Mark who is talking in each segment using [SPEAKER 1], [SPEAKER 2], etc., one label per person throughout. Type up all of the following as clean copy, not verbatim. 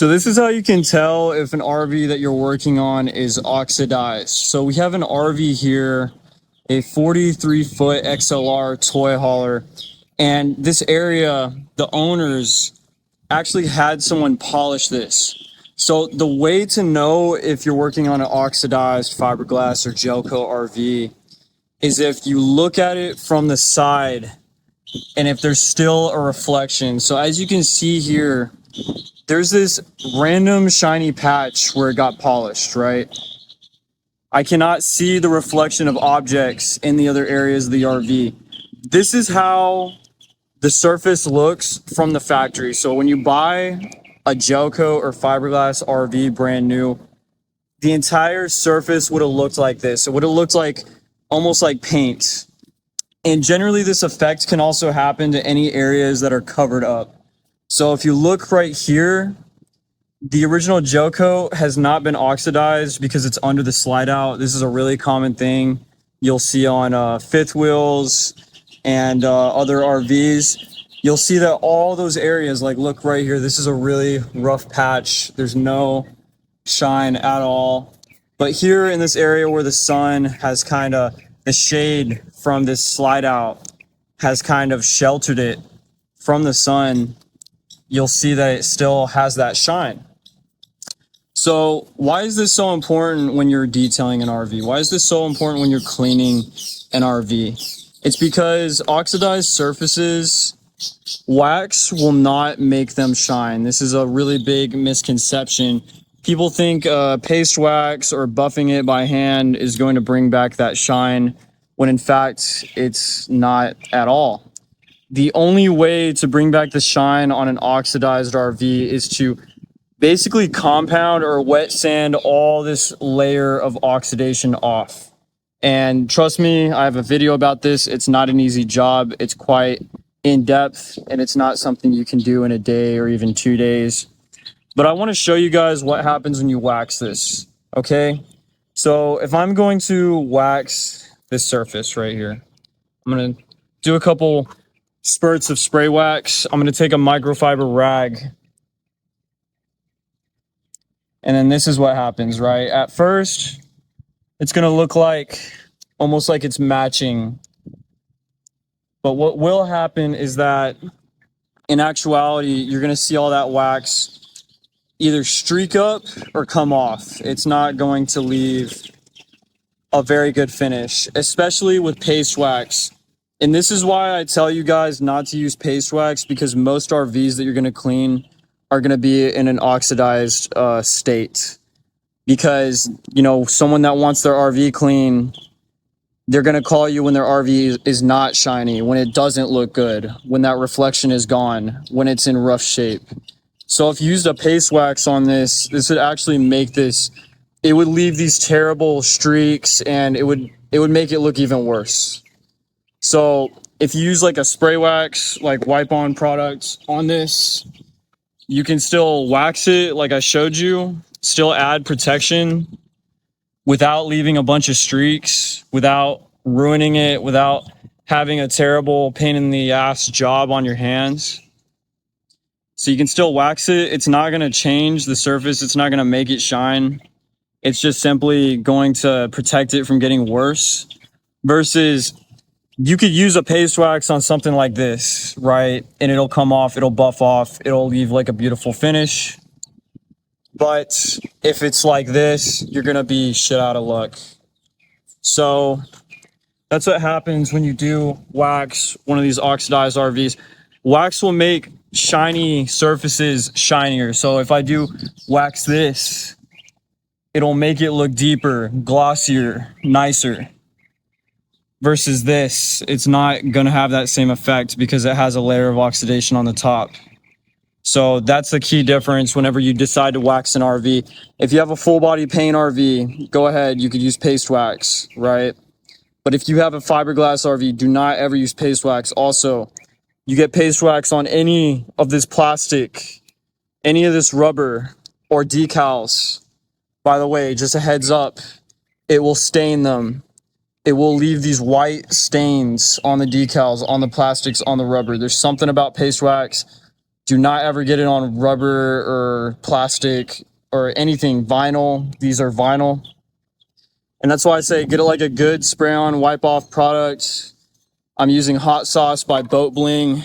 [SPEAKER 1] So this is how you can tell if an RV that you're working on is oxidized. So we have an RV here, a 43-foot XLR toy hauler, and this area, the owners actually had someone polish this. So the way to know if you're working on an oxidized fiberglass or gel coat RV is if you look at it from the side and if there's still a reflection. So as you can see here, there's this random shiny patch where it got polished, right? I cannot see the reflection of objects in the other areas of the RV. This is how the surface looks from the factory. So when you buy a gel coat or fiberglass RV brand new, the entire surface would have looked like this. It would have looked like almost like paint. And generally this effect can also happen to any areas that are covered up. So if you look right here, the original gel coat has not been oxidized because it's under the slide out. This is a really common thing you'll see on fifth wheels and other RVs. You'll see that all those areas, like look right here, this is a really rough patch. There's no shine at all. But here in this area where the sun has kind of, the shade from this slide out has kind of sheltered it from the sun, you'll see that it still has that shine. So why is this so important when you're detailing an RV? Why is this so important when you're cleaning an RV? It's because oxidized surfaces, wax will not make them shine. This is a really big misconception. People think paste wax or buffing it by hand is going to bring back that shine, when in fact it's not at all. The only way to bring back the shine on an oxidized RV is to basically compound or wet sand all this layer of oxidation off. And trust me, I have a video about this. It's not an easy job. It's quite in depth and it's not something you can do in a day or even 2 days. But I want to show you guys what happens when you wax this, okay? So if I'm going to wax this surface right here, I'm going to do a couple spurts of spray wax. I'm going to take a microfiber rag. And then this is what happens, right? At first, it's going to look like almost like it's matching. But what will happen is that in actuality, you're going to see all that wax either streak up or come off. It's not going to leave a very good finish, especially with paste wax. And this is why I tell you guys not to use paste wax, because most RVs that you're going to clean are going to be in an oxidized state. Because, you know, someone that wants their RV clean, they're going to call you when their RV is not shiny, when it doesn't look good, when that reflection is gone, when it's in rough shape. So if you used a paste wax on this, this would actually make this, it would leave these terrible streaks and it would make it look even worse. So if you use like a spray wax, like wipe on product on this, you can still wax it like I showed you, still add protection without leaving a bunch of streaks, without ruining it, without having a terrible pain in the ass job on your hands. So you can still wax it. It's not going to change the surface. It's not going to make it shine. It's just simply going to protect it from getting worse. Versus you could use a paste wax on something like this, right? And it'll come off, it'll buff off, it'll leave like a beautiful finish. But if it's like this, you're going to be shit out of luck. So that's what happens when you do wax one of these oxidized RVs. Wax will make shiny surfaces shinier. So if I do wax this, it'll make it look deeper, glossier, nicer. Versus this, it's not going to have that same effect because it has a layer of oxidation on the top. So that's the key difference whenever you decide to wax an RV. If you have a full body paint RV, go ahead, you could use paste wax, right? But if you have a fiberglass RV, do not ever use paste wax. Also, you get paste wax on any of this plastic, any of this rubber or decals. By the way, just a heads up, it will stain them. It will leave these white stains on the decals, on the plastics, on the rubber. There's something about paste wax. Do not ever get it on rubber or plastic or anything, vinyl. These are vinyl. And that's why I say get it like a good spray on, wipe off product. I'm using Hot Sauce by Boat Bling.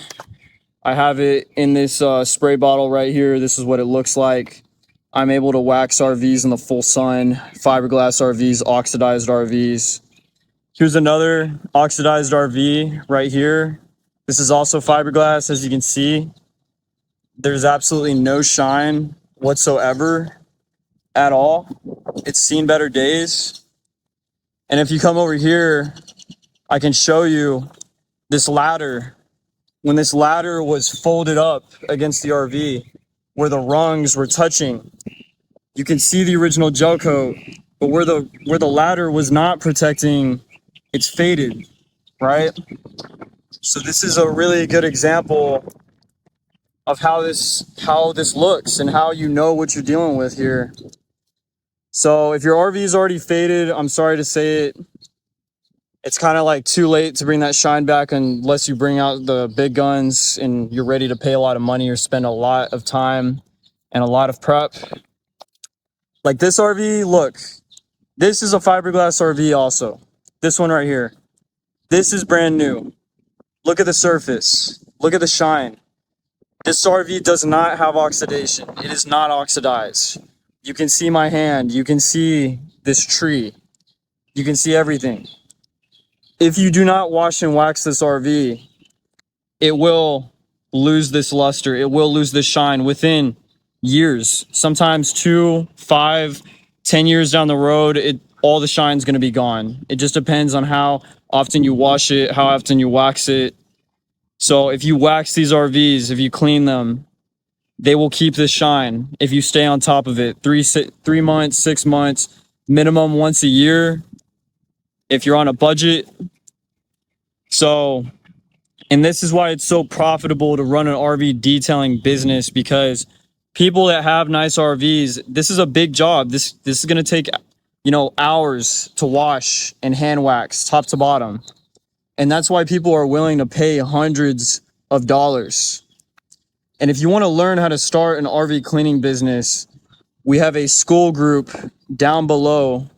[SPEAKER 1] I have it in this spray bottle right here. This is what it looks like. I'm able to wax RVs in the full sun, fiberglass RVs, oxidized RVs. Here's another oxidized RV right here. This is also fiberglass, as you can see. There's absolutely no shine whatsoever at all. It's seen better days. And if you come over here, I can show you this ladder. When this ladder was folded up against the RV, where the rungs were touching, you can see the original gel coat, but where the ladder was not protecting, it's faded, right? So this is a really good example of how this looks and how you know what you're dealing with here. So if your RV is already faded, I'm sorry to say it, it's kind of like too late to bring that shine back unless you bring out the big guns and you're ready to pay a lot of money or spend a lot of time and a lot of prep. Like this RV, look, this is a fiberglass RV also. This one right here. This is brand new. Look at the surface. Look at the shine. This RV does not have oxidation. It is not oxidized. You can see my hand. You can see this tree. You can see everything. If you do not wash and wax this RV, it will lose this luster. It will lose this shine within years. Sometimes 2, 5, 10 years down the road, all the shine's going to be gone. It just depends on how often you wash it, how often you wax it. So if you wax these RVs, if you clean them, they will keep this shine if you stay on top of it. 3 months, 6 months, minimum once a year if you're on a budget. So, and this is why it's so profitable to run an RV detailing business, because people that have nice RVs, this is a big job. This is going to take, hours to wash and hand wax top to bottom. And that's why people are willing to pay hundreds of dollars. And if you want to learn how to start an RV cleaning business, we have a school group down below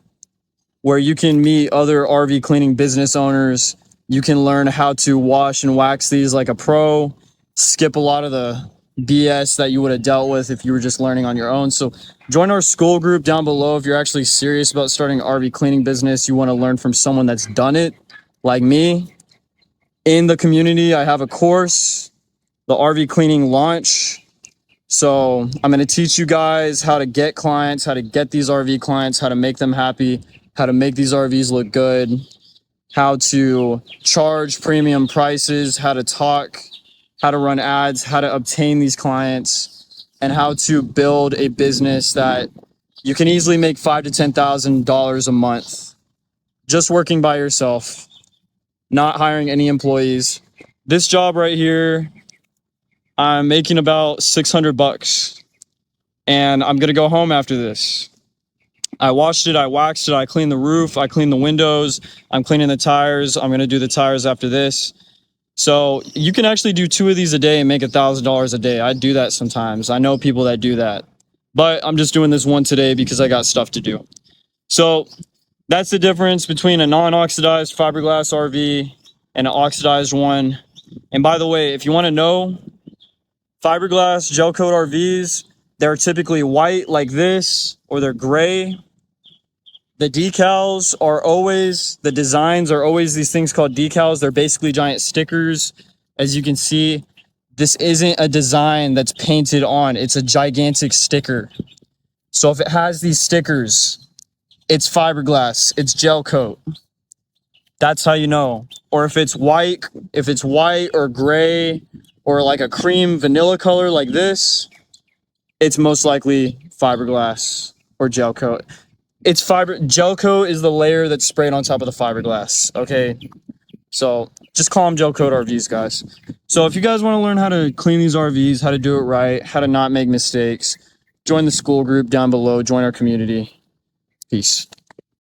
[SPEAKER 1] where you can meet other RV cleaning business owners. You can learn how to wash and wax these like a pro, skip a lot of the BS that you would have dealt with if you were just learning on your own. So join our school group down below if you're actually serious about starting an RV cleaning business. You want to learn from someone that's done it, like me. In the community, I have a course, the RV cleaning launch. So I'm going to teach you guys how to get clients, how to get these RV clients, how to make them happy, how to make these RVs look good, how to charge premium prices, how to talk, how to run ads, how to obtain these clients, and how to build a business that you can easily make $5,000 to $10,000 a month just working by yourself, not hiring any employees. This job right here, I'm making about $600 and I'm going to go home after this. I washed it, I waxed it, I cleaned the roof, I cleaned the windows, I'm cleaning the tires. I'm going to do the tires after this. So you can actually do 2 of these a day and make $1,000 a day. I do that sometimes. I know people that do that, but I'm just doing this one today because I got stuff to do. So that's the difference between a non-oxidized fiberglass RV and an oxidized one. And by the way, if you want to know, fiberglass gel coat RVs, they're typically white like this, or they're gray. The decals are always, the designs are always these things called decals. They're basically giant stickers. As you can see, this isn't a design that's painted on. It's a gigantic sticker. So if it has these stickers, it's fiberglass, it's gel coat. That's how you know. Or if it's white or gray or like a cream vanilla color like this, it's most likely fiberglass or gel coat. Gel coat is the layer that's sprayed on top of the fiberglass. Okay. So just call them gel coat RVs, guys. So if you guys want to learn how to clean these RVs, how to do it right, how to not make mistakes, join the school group down below, join our community. Peace.